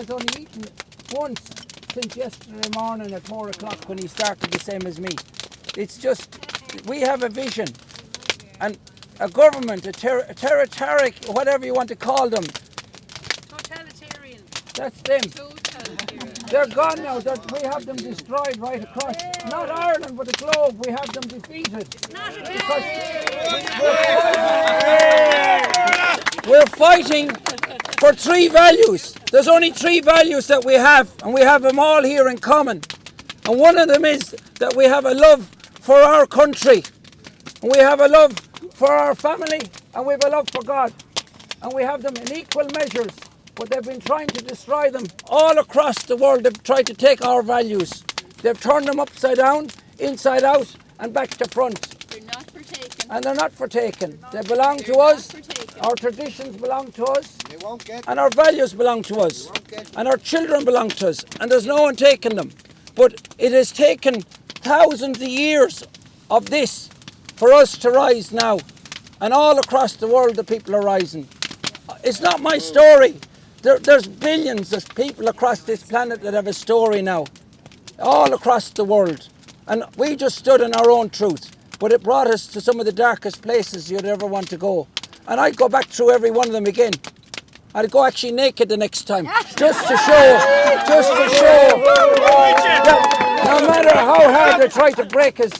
has only eaten once since yesterday morning at 4 o'clock when he started the same as me. It's just, we have a vision and a government, a territorial, whatever you want to call them. Totalitarian. That's them. Totalitarian. They're gone now. We have them destroyed right across, not Ireland, but the globe. We have them defeated. Because we're fighting for three values. There's only three values that we have, and we have them all here in common. And one of them is that we have a love for our country, and we have a love for our family, and we have a love for God. And we have them in equal measures, but they've been trying to destroy them all across the world. They've tried to take our values. They've turned them upside down, inside out, and back to front. They're not for taking. And they're not for taking. They belong to us. Our traditions belong to us. And our values belong to us. And our children belong to us. And there's no one taking them. But it has taken thousands of years of this for us to rise now. And all across the world the people are rising. It's not my story. There's billions of people across this planet that have a story now. All across the world. And we just stood in our own truth. But it brought us to some of the darkest places you'd ever want to go. And I'd go back through every one of them again. I'd go actually naked the next time. Just to show that no matter how hard they try to break us,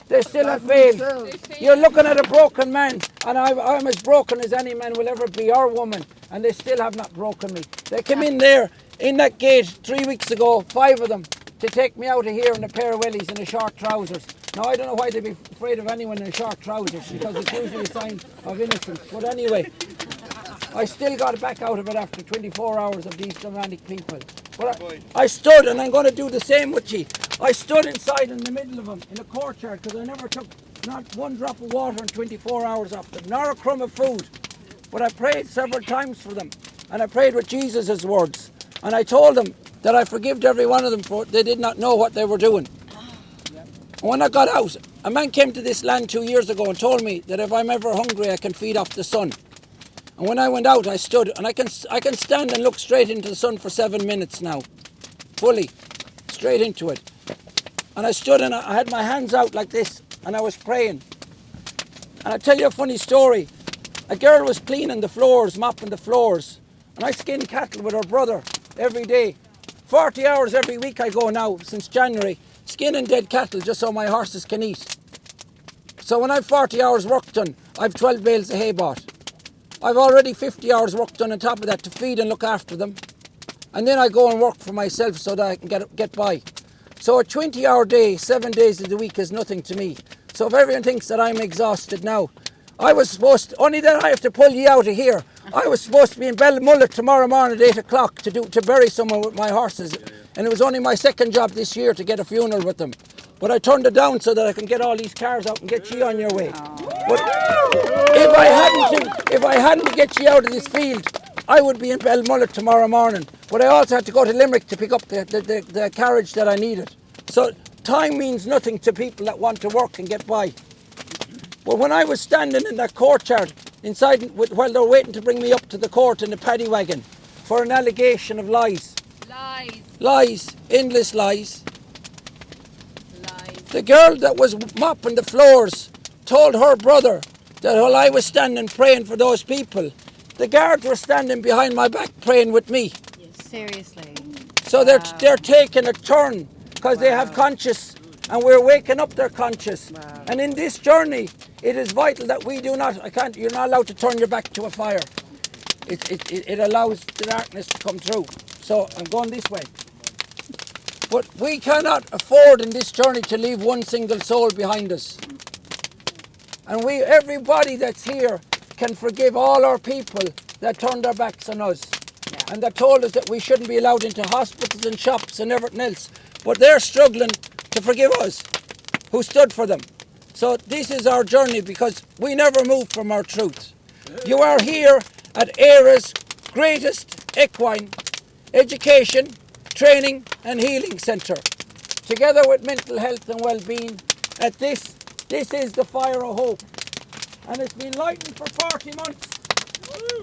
they still have failed. You're looking at a broken man, and I'm as broken as any man will ever be, or woman, and they still have not broken me. They came in there, in that gate 3 weeks ago, 5 of them, to take me out of here in a pair of wellies and a short trousers. Now, I don't know why they'd be afraid of anyone in short trousers, because it's usually a sign of innocence. But anyway, I still got back out of it after 24 hours of these dramatic people. But I stood, and I'm going to do the same with you. I stood inside in the middle of them, in a courtyard, because I never took not one drop of water in 24 hours off them, nor a crumb of food. But I prayed several times for them, and I prayed with Jesus' words. And I told them that I forgived every one of them for they did not know what they were doing. And when I got out, a man came to this land 2 years ago and told me that if I'm ever hungry, I can feed off the sun. And when I went out, I stood, and I can stand and look straight into the sun for 7 minutes now, fully, straight into it. And I stood and I had my hands out like this, and I was praying. And I'll tell you a funny story. A girl was cleaning the floors, mopping the floors, and I skin cattle with her brother every day. 40 hours every week I go now, since January, skinning dead cattle just so my horses can eat. So when I've 40 hours work done, I've 12 bales of hay bought. I've already 50 hours work done on top of that to feed and look after them. And then I go and work for myself so that I can get by. So a 20-hour day, 7 days of the week is nothing to me. So if everyone thinks that I'm exhausted now, I was supposed to, only that I have to pull you out of here. I was supposed to be in Ballymulla tomorrow morning at 8 o'clock to bury someone with my horses. And it was only my second job this year to get a funeral with them. But I turned it down so that I can get all these cars out and get you on your way. But if I hadn't to get you out of this field, I would be in Ballymulla tomorrow morning. But I also had to go to Limerick to pick up the carriage that I needed. So time means nothing to people that want to work and get by. But when I was standing in that courtyard inside, while they were waiting to bring me up to the court in the paddy wagon for an allegation of lies. Lies, endless lies. The girl that was mopping the floors told her brother that while I was standing praying for those people, the guards were standing behind my back praying with me. Seriously. So they're taking a turn because they have conscience, and we're waking up their conscience. Wow. And in this journey, it is vital that we do not, you're not allowed to turn your back to a fire. It allows the darkness to come through. So I'm going this way. But we cannot afford in this journey to leave one single soul behind us. And everybody that's here can forgive all our people that turned their backs on us. Yeah. And that told us that we shouldn't be allowed into hospitals and shops and everything else. But they're struggling to forgive us, who stood for them. So this is our journey, because we never move from our truth. You are here at Éire's greatest equine education, training and healing centre, together with mental health and well-being. At this is the fire of hope, and it's been lighting for 40 months.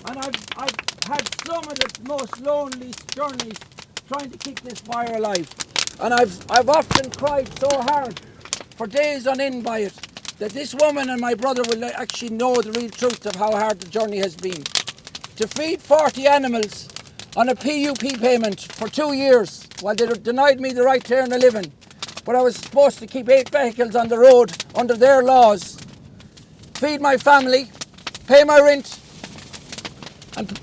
And I've had some of the most lonely journeys trying to keep this fire alive. And I've often cried so hard for days on end by it that this woman and my brother will actually know the real truth of how hard the journey has been. To feed 40 animals on a PUP payment for 2 years while they denied me the right to earn a living, but I was supposed to keep 8 vehicles on the road under their laws, feed my family, pay my rent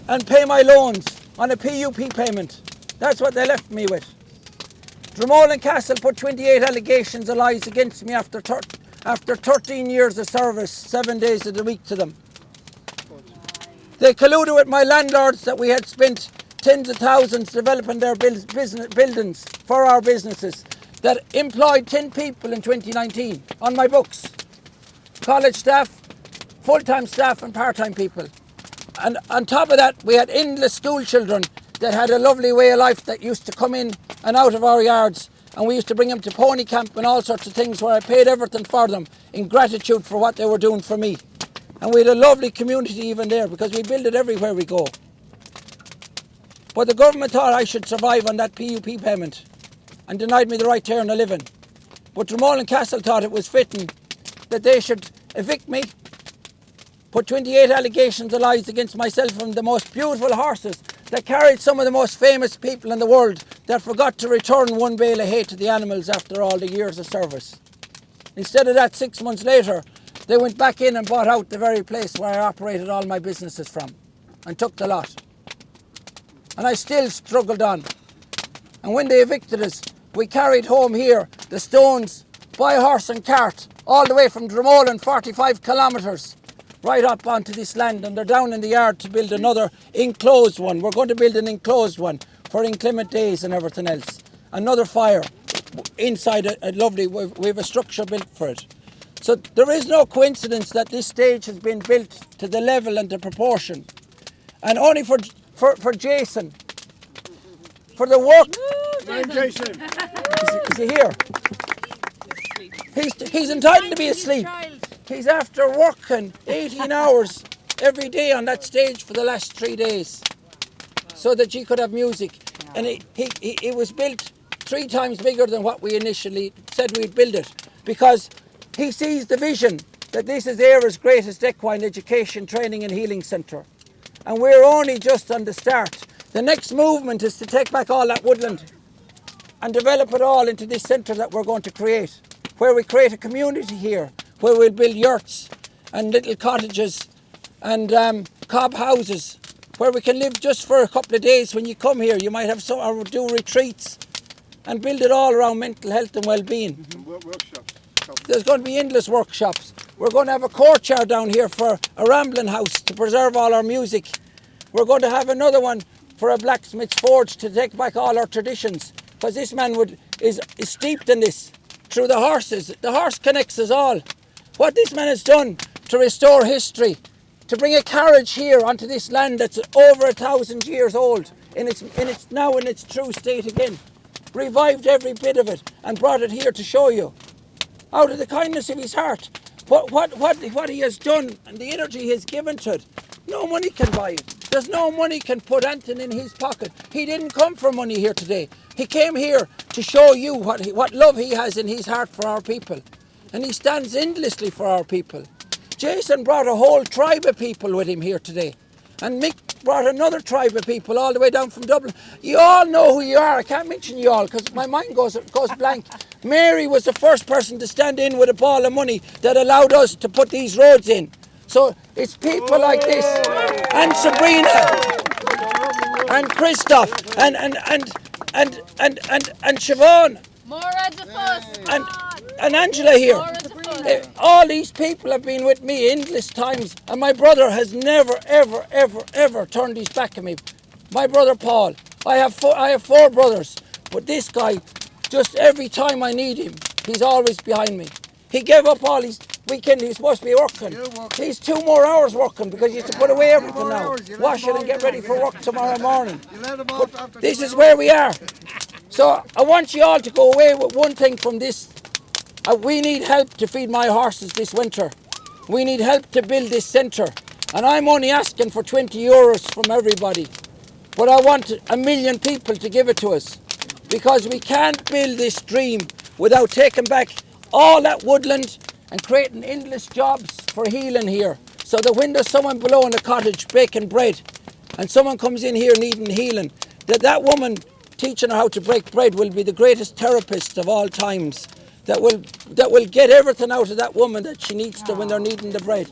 and pay my loans on a PUP payment. That's what they left me with. Dromore and Castle put 28 allegations of lies against me after 13 years of service, 7 days of the week to them. They colluded with my landlords that we had spent tens of thousands developing their buildings for our businesses that employed 10 people in 2019 on my books. College staff, full-time staff and part-time people. And on top of that, we had endless school children that had a lovely way of life that used to come in and out of our yards, and we used to bring them to pony camp and all sorts of things where I paid everything for them in gratitude for what they were doing for me. And we had a lovely community even there because we build it everywhere we go. But the government thought I should survive on that PUP payment and denied me the right to earn a living. But Dromore and Castle thought it was fitting that they should evict me, put 28 allegations of lies against myself and the most beautiful horses that carried some of the most famous people in the world that forgot to return 1 bale of hay to the animals after all the years of service. Instead of that, 6 months later, they went back in and bought out the very place where I operated all my businesses from and took the lot. And I still struggled on. And when they evicted us, we carried home here the stones by horse and cart all the way from Dromore, 45 kilometres, right up onto this land, and they're down in the yard to build another enclosed one. We're going to build an enclosed one for inclement days and everything else. Another fire inside a lovely, we have a structure built for it. So there is no coincidence that this stage has been built to the level and the proportion. And only for Jason, for the work. Jason. Is he here? He's entitled to be asleep. He's after working 18 hours every day on that stage for the last 3 days so that you could have music. And it was built 3 times bigger than what we initially said we'd build it, because he sees the vision that this is Éire's greatest equine education, training and healing centre. And we're only just on the start. The next movement is to take back all that woodland and develop it all into this centre that we're going to create, where we create a community here, where we'll build yurts and little cottages and cob houses, where we can live just for a couple of days. When you come here, you might have some, or do retreats and build it all around mental health and well-being. Workshops. There's going to be endless workshops. We're going to have a courtyard down here for a rambling house to preserve all our music. We're going to have another one for a blacksmith's forge to take back all our traditions, because this man is steeped in this through the horses. The horse connects us all. What this man has done to restore history, to bring a carriage here onto this land that's over 1,000 years old, and it's now in its true state again, revived every bit of it and brought it here to show you, out of the kindness of his heart, what he has done and the energy he has given to it. No money can buy it. There's no money can put Anton in his pocket. He didn't come for money here today. He came here to show you what love he has in his heart for our people. And he stands endlessly for our people. Jason brought a whole tribe of people with him here today. And Mick brought another tribe of people all the way down from Dublin. You all know who you are. I can't mention you all because my mind goes blank. Mary was the first person to stand in with a ball of money that allowed us to put these roads in. So it's people like this, and Sabrina, and Christoph, and Siobhan, and Angela here. All these people have been with me endless times, and my brother has never, ever, ever, ever turned his back on me. My brother Paul. I have 4 brothers, but this guy, just every time I need him, he's always behind me. He gave up all his weekend. He was supposed to be working. He's 2 more hours working because he has to put away everything now, wash it and get ready for work tomorrow morning. But this is where we are. So I want you all to go away with one thing from this. We need help to feed my horses this winter. We need help to build this centre. And I'm only asking for 20 euros from everybody. But I want 1 million people to give it to us. Because we can't build this dream without taking back all that woodland and creating endless jobs for healing here. So that when there's someone below in the cottage baking bread and someone comes in here needing healing, that woman teaching her how to break bread will be the greatest therapist of all times. That will get everything out of that woman that she needs to when they're needing the bread.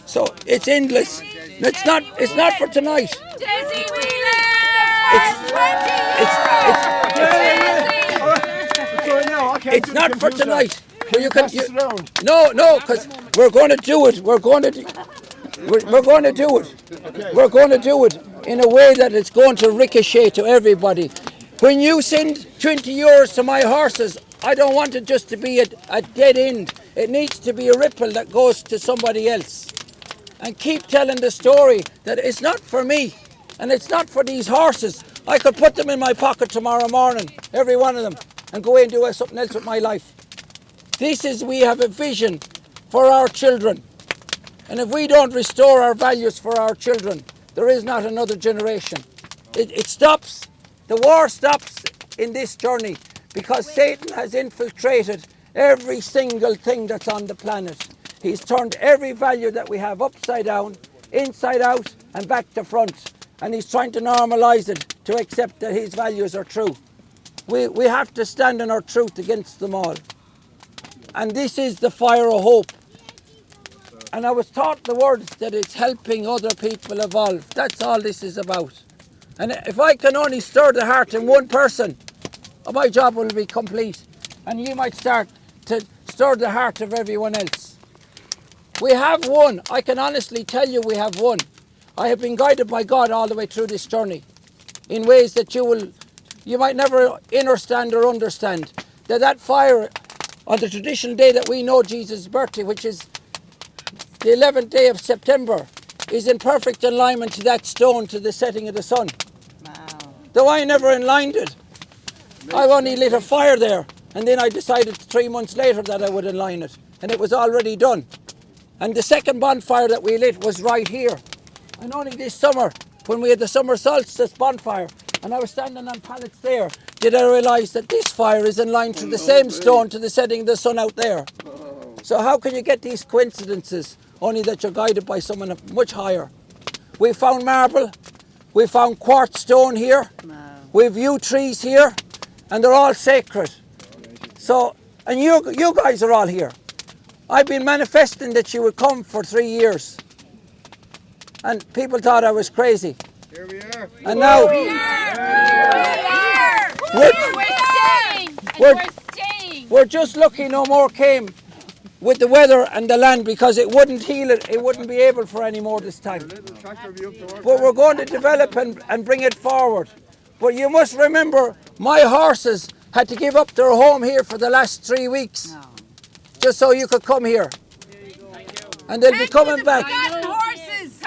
So it's endless. It's not for tonight. Desi Wheeler! It's not for tonight. Well, no, because we're going to do it. We're going to do it in a way that it's going to ricochet to everybody. When you send 20 euros to my horses, I don't want it just to be a dead end. It needs to be a ripple that goes to somebody else. And keep telling the story that it's not for me and it's not for these horses. I could put them in my pocket tomorrow morning, every one of them, and go away and do something else with my life. We have a vision for our children. And if we don't restore our values for our children, there is not another generation. It stops. The war stops in this journey because Satan has infiltrated every single thing that's on the planet. He's turned every value that we have upside down, inside out, and back to front. And he's trying to normalize it to accept that his values are true. We have to stand in our truth against them all. And this is the fire of hope. And I was taught the words that it's helping other people evolve. That's all this is about. And if I can only stir the heart in one person, my job will be complete. And you might start to stir the heart of everyone else. We have won. I can honestly tell you we have won. I have been guided by God all the way through this journey in ways that you might never understand or understand. That fire on the traditional day that we know Jesus' birthday, which is the 11th day of September, is in perfect alignment to that stone to the setting of the sun. Wow. Though I never enlined it. I've only lit a fire there, and then I decided 3 months later that I would align it, and it was already done. And the second bonfire that we lit was right here. And only this summer, when we had the summer solstice bonfire, and I was standing on pallets there, did I realise that this fire is in line to the same stone to the setting of the sun out there. So how can you get these coincidences? Only that you're guided by someone much higher. We found marble, we found quartz stone here, we've yew trees here, and they're all sacred. So, and you guys are all here. I've been manifesting that you would come for 3 years. And people thought I was crazy. Here we are. And now We're staying. we're just lucky no more came with the weather and the land, because it wouldn't heal it. It wouldn't be able for any more this time. But we're going to develop and bring it forward. But you must remember, my horses had to give up their home here for the last 3 weeks. Just so you could come here. And they'll be coming back.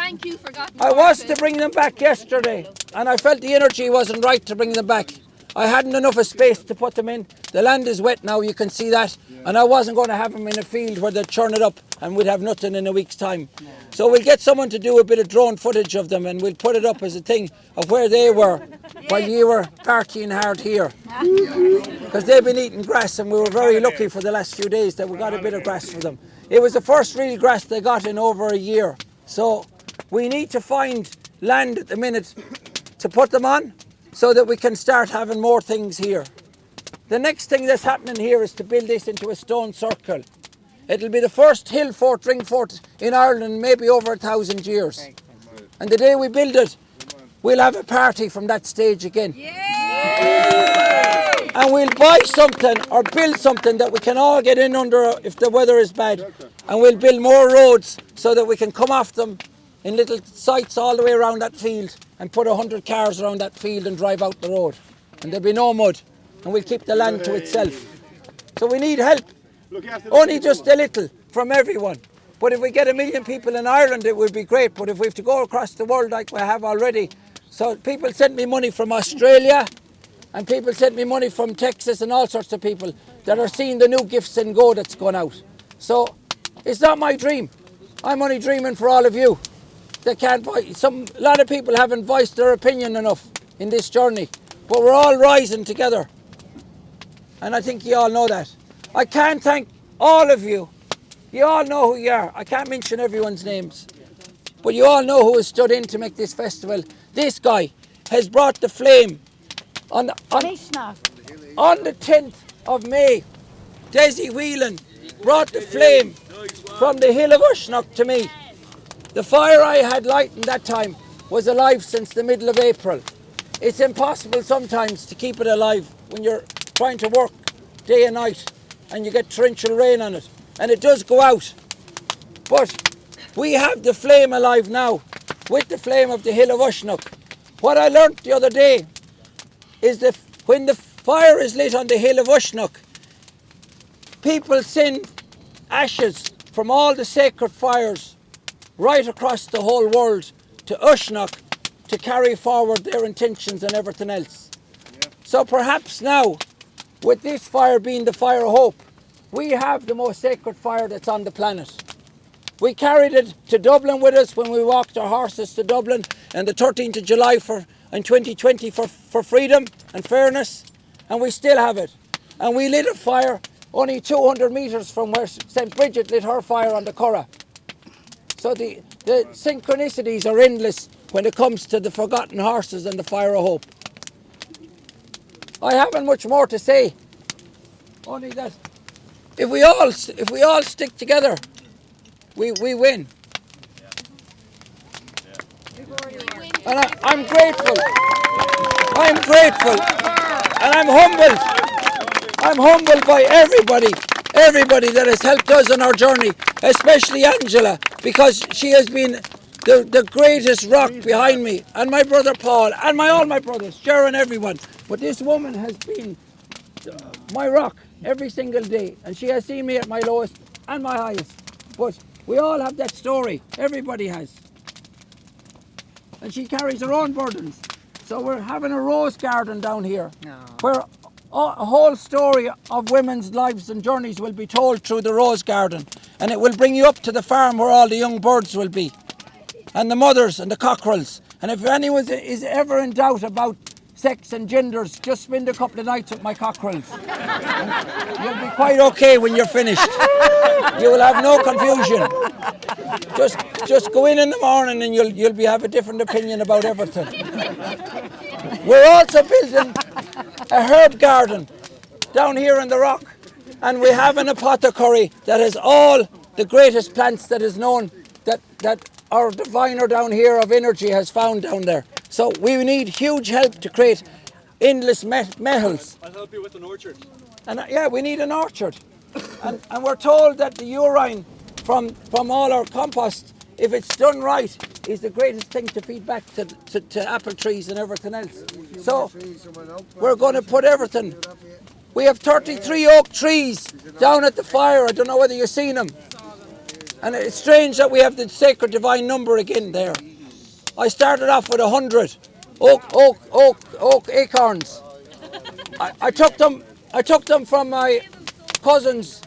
Thank you for forgotten I was to bring them back yesterday, and I felt the energy wasn't right to bring them back. I hadn't enough of space to put them in. The land is wet now, you can see that. And I wasn't going to have them in a field where they'd churn it up and we'd have nothing in a week's time. So we'll get someone to do a bit of drone footage of them, and we'll put it up as a thing of where they were while you were partying hard here. Because they've been eating grass, and we were very lucky for the last few days that we got a bit of grass for them. It was the first real grass they got in over a year. So we need to find land at the minute to put them on so that we can start having more things here. The next thing that's happening here is to build this into a stone circle. It'll be the first hill fort, ring fort in Ireland, maybe over 1,000 years. And the day we build it, we'll have a party from that stage again. And we'll buy something or build something that we can all get in under if the weather is bad. And we'll build more roads so that we can come off them in little sites all the way around that field and put 100 cars around that field and drive out the road. And there'll be no mud. And we'll keep the land to itself. So we need help. Only just a little from everyone. But if we get 1 million people in Ireland, it would be great. But if we have to go across the world like we have already. So people sent me money from Australia, and people sent me money from Texas, and all sorts of people that are seeing the new Gifts and Go that's gone out. So it's not my dream. I'm only dreaming for all of you. they can't voice. A lot of people haven't voiced their opinion enough in this journey, but we're all rising together, and I think you all know that. I can't thank all of you. You all know who you are. I can't mention everyone's names, but you all know who has stood in to make this festival. This guy has brought the flame on the 10th of May. Desi Whelan brought the flame from the hill of Ushnock to me. The fire I had lighted that time was alive since the middle of April. It's impossible sometimes to keep it alive when you're trying to work day and night and you get torrential rain on it, and it does go out. But we have the flame alive now with the flame of the hill of Ushnock. What I learnt the other day is that when the fire is lit on the hill of Ushnock, people send ashes from all the sacred fires right across the whole world to Ushnock to carry forward their intentions and everything else. Yeah. So perhaps now, with this fire being the fire of hope, we have the most sacred fire that's on the planet. We carried it to Dublin with us when we walked our horses to Dublin on the 13th of July in 2020 for freedom and fairness, and we still have it. And we lit a fire only 200 metres from where St. Bridget lit her fire on the Curragh. So the synchronicities are endless when it comes to the forgotten horses and the fire of hope. I haven't much more to say, only that if we all stick together, we win. And I'm grateful. I'm grateful, and I'm humbled. I'm humbled by everybody that has helped us on our journey, especially Angela, because she has been the greatest rock behind me, and my brother Paul, and all my brothers, Sharon, everyone. But this woman has been my rock every single day, and she has seen me at my lowest and my highest. But we all have that story, everybody has. And she carries her own burdens. So we're having a rose garden down here, where a whole story of women's lives and journeys will be told through the rose garden, and it will bring you up to the farm where all the young birds will be, and the mothers and the cockerels. And if anyone is ever in doubt about sex and genders, just spend a couple of nights with my cockerels. You'll be quite okay when you're finished. You will have no confusion. Just go in the morning and you'll have a different opinion about everything. We're also building a herb garden down here in the rock, and we have an apothecary that has all the greatest plants that is known that our diviner down here of energy has found down there. So we need huge help to create endless metals. I'll help you with an orchard. And we need an orchard. And we're told that the urine from all our compost, if it's done right, is the greatest thing to feed back to apple trees and everything else. So we're going to put everything. We have 33 oak trees down at the fire. I don't know whether you've seen them. And it's strange that we have the sacred divine number again there. I started off with 100 oak acorns. I took them from my cousin's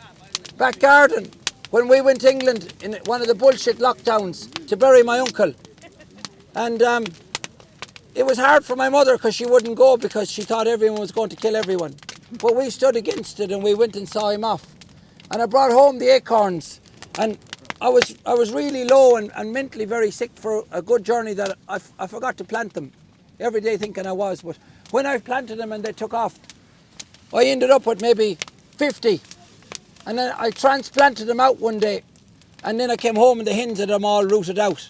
back garden when we went to England in one of the bullshit lockdowns to bury my uncle. And it was hard for my mother because she wouldn't go because she thought everyone was going to kill everyone. But we stood against it and we went and saw him off. And I brought home the acorns, and I was really low and mentally very sick for a good journey that I forgot to plant them. Every day thinking I was, but when I planted them and they took off, I ended up with maybe 50. And then I transplanted them out one day, and then I came home and the hens had them all rooted out.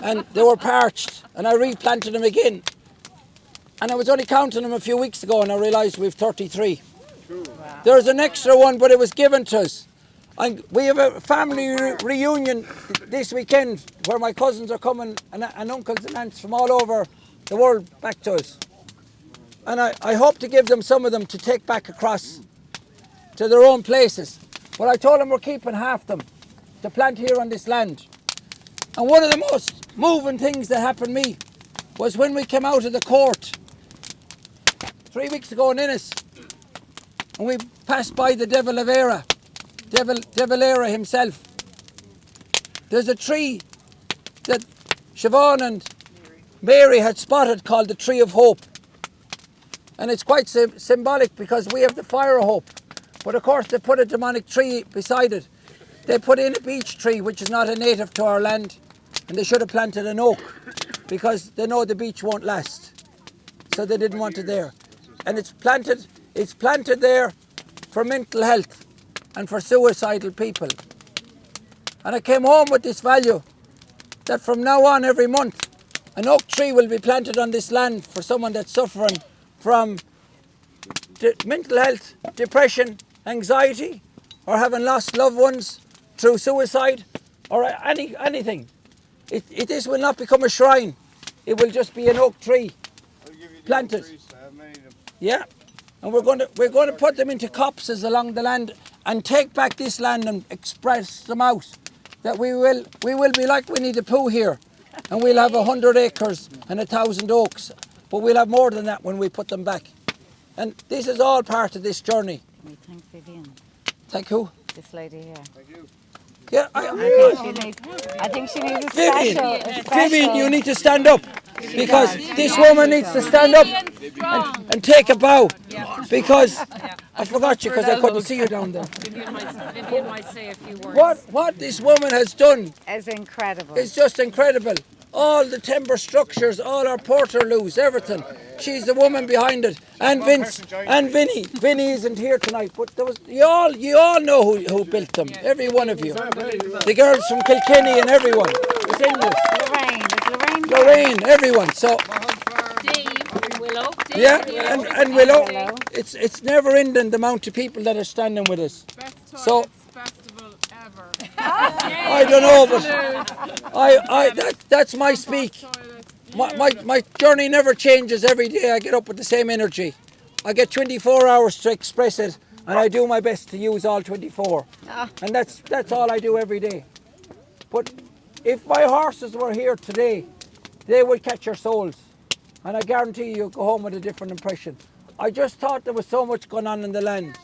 And they were parched, and I replanted them again. And I was only counting them a few weeks ago, and I realised we've 33. Wow. There's an extra one, but it was given to us. And we have a family reunion this weekend where my cousins are coming, and uncles and aunts from all over the world back to us. And I hope to give them some of them to take back across to their own places. But I told them we're keeping half them to plant here on this land. And one of the most moving things that happened to me was when we came out of the court 3 weeks ago in Innis, and we passed by the Devil of Era, Devil Era himself. There's a tree that Siobhan and Mary had spotted called the Tree of Hope. And it's quite symbolic because we have the Fire of Hope. But of course they put a demonic tree beside it. They put in a beech tree, which is not a native to our land. And they should have planted an oak because they know the beech won't last. So they didn't want it there. And it's planted there for mental health and for suicidal people. And I came home with this value that from now on every month an oak tree will be planted on this land for someone that's suffering from mental health, depression, anxiety, or having lost loved ones through suicide, or anything. This will not become a shrine. It will just be an oak tree planted. Yeah, and we're going to put them into copses along the land and take back this land and express them out. That we will be like Winnie the Pooh here, and we'll have 100 acres and 1,000 oaks, but we'll have more than that when we put them back. And this is all part of this journey. We thank Vivian. Thank who? This lady here. Thank you. Yeah, I think she needs a Vivian, special. Vivian, you need to stand up because this woman needs to stand up and take a bow. Because I forgot you because I couldn't see you down there. Vivian might say a few words. What this woman has done It's incredible. is just incredible. All the timber structures, all our portaloos, everything. She's the woman behind it. And Vince and Vinny. Vinny isn't here tonight, but there was you all know who built them. Every one of you. The girls from Kilkenny and everyone. It's in this. Lorraine, everyone. So Dave, Willow. Dave, yeah, and Willow. It's never ending the amount of people that are standing with us. Best So festival ever. I don't know, but that's my speak. My journey never changes. Every day I get up with the same energy. I get 24 hours to express it, and I do my best to use all 24. And that's all I do every day. But if my horses were here today, they would catch your souls, and I guarantee you'll go home with a different impression. I just thought there was so much going on in the land.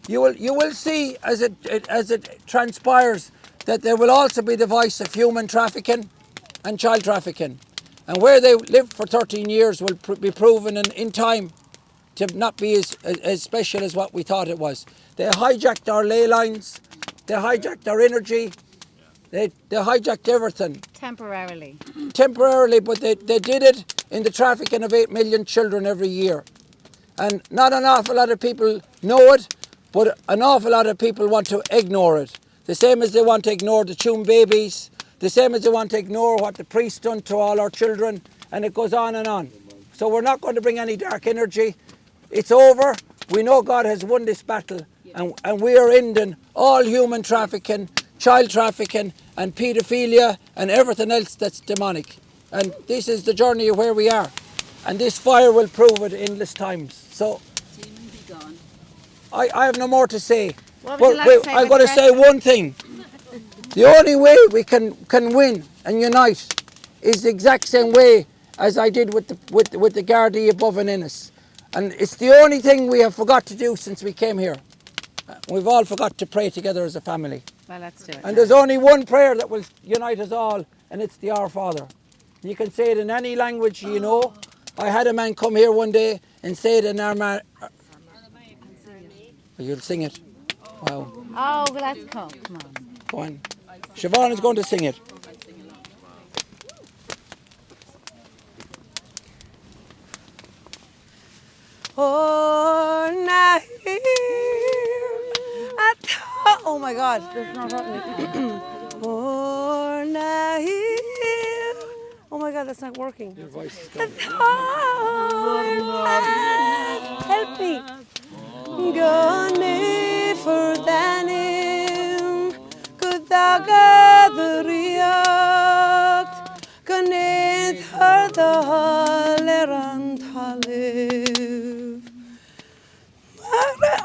You will see as it transpires that there will also be the voice of human trafficking and child trafficking. And where they lived for 13 years will be proven in time to not be as special as what we thought it was. They hijacked our ley lines, they hijacked our energy, they hijacked everything. Temporarily, but they did it in the trafficking of 8 million children every year. And not an awful lot of people know it, but an awful lot of people want to ignore it. The same as they want to ignore the tomb babies, the same as they want to ignore what the priest done to all our children, and it goes on and on. So we're not going to bring any dark energy. It's over. We know God has won this battle, and we are ending all human trafficking, child trafficking, and paedophilia, and everything else that's demonic. And this is the journey of where we are. And this fire will prove it endless times. So I have no more to say. But I'm going to say one thing. The only way we can win and unite is the exact same way as I did with the Gardaí above and Innis. And it's the only thing we have forgot to do since we came here. We've all forgot to pray together as a family. Well, let's do it. And there's only one prayer that will unite us all, and it's the Our Father. You can say it in any language you know. I had a man come here one day and say it in Armagh. You'll sing it. Wow. Oh, well, that's cool. Come on. Go on. Siobhan is going to sing it. Oh my God, that's not happening. Oh my God, that's not working. Your voice is Help me. Gone for danim, could thou gather react, gone her the Halerant Halev.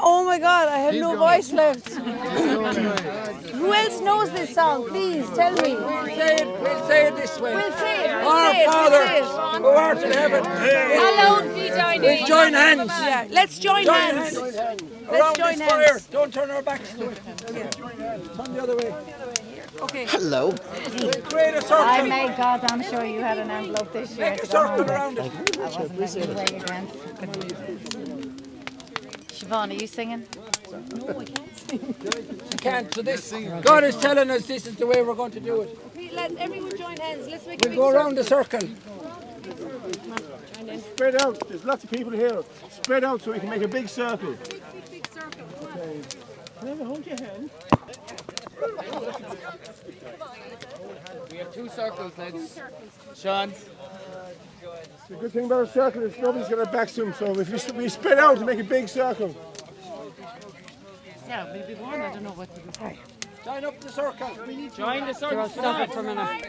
Oh my God, I have no voice left. Who else knows this song? Please tell me. We'll say it this way. We'll say it. Our Father, who art in heaven. Hallowed be thy name. We'll join hands. Yeah, let's join hands. Let's join hands. Don't turn our backs to it. Turn the other way. Okay. Hello. Create a I circle. may goddamn sure you had an envelope this year. Make a circle around it. I wasn't letting you away again. Siobhan, are you singing? You can't. So this, God is telling us this is the way we're going to do it. Okay, lads, everyone join hands. Let's make a We'll big go circle. around the circle. Spread out. There's lots of people here. Spread out so we can make a big circle. Big circle. Come on. Never hold your hand. We have 2 circles, lads. Seán. The good thing about a circle is nobody's got our backs to them, so if we spread out to make a big circle. Yeah, maybe one. I don't know what to do. Join up the circle. Join the circle. Stop it for a minute.